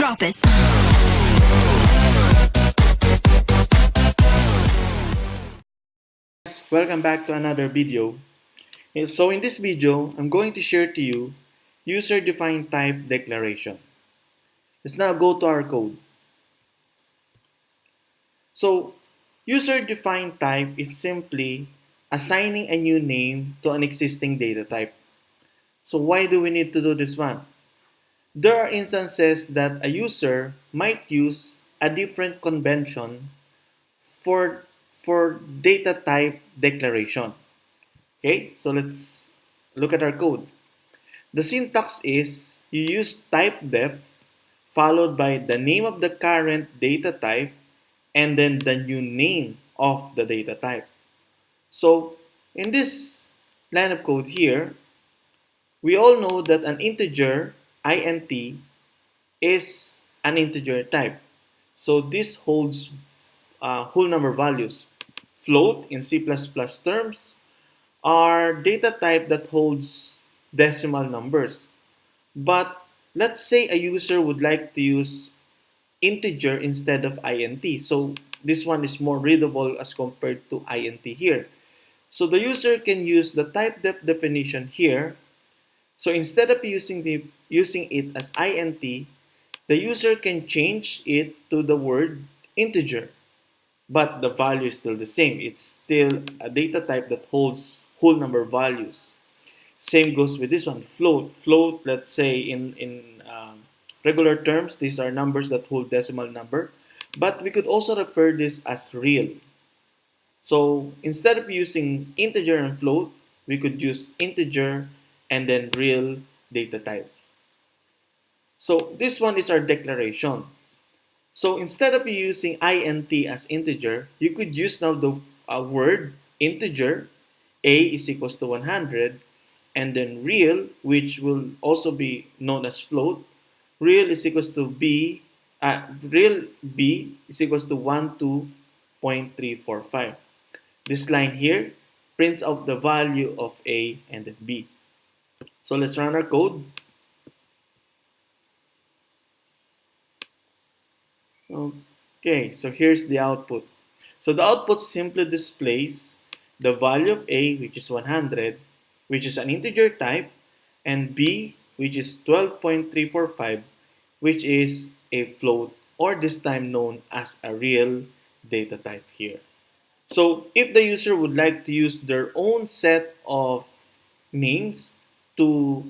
Drop it. Welcome back to another video. So in this video, I'm going to share to you user-defined type declaration. Let's now go to our code. So user-defined type is simply assigning a new name to an existing data type. So why do we need to do this one? There are instances that a user might use a different convention for, for data type declaration. Okay, so let's look at our code. The syntax is you use typedef followed by the name of the current data type and then the new name of the data type. So in this line of code here, we all know that an integer int is an integer type. So this holds whole number values. Float in C++ terms are data type that holds decimal numbers. But let's say a user would like to use integer instead of int. So this one is more readable as compared to int here. So the user can use the typedef definition here. So instead of using it as int, the user can change it to the word integer. But the value is still the same. It's still a data type that holds whole number values. Same goes with this one, float. Float, let's say in regular terms, these are numbers that hold decimal number. But we could also refer this as real. So instead of using integer and float, we could use integer and then real data type. So this one is our declaration. So instead of using int as integer, you could use now the word integer, a is equals to 100, and then real, which will also be known as float. Real is equals to real b is equals to 12.345. This line here prints out the value of a and then b. So let's run our code. Okay, so here's the output. So the output simply displays the value of a, which is 100, which is an integer type, and b, which is 12.345, which is a float, or this time known as a real data type here. So if the user would like to use their own set of names to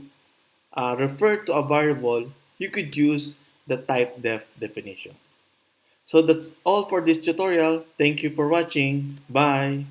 refer to a variable, you could use the typedef definition. So that's all for this tutorial. Thank you for watching. Bye.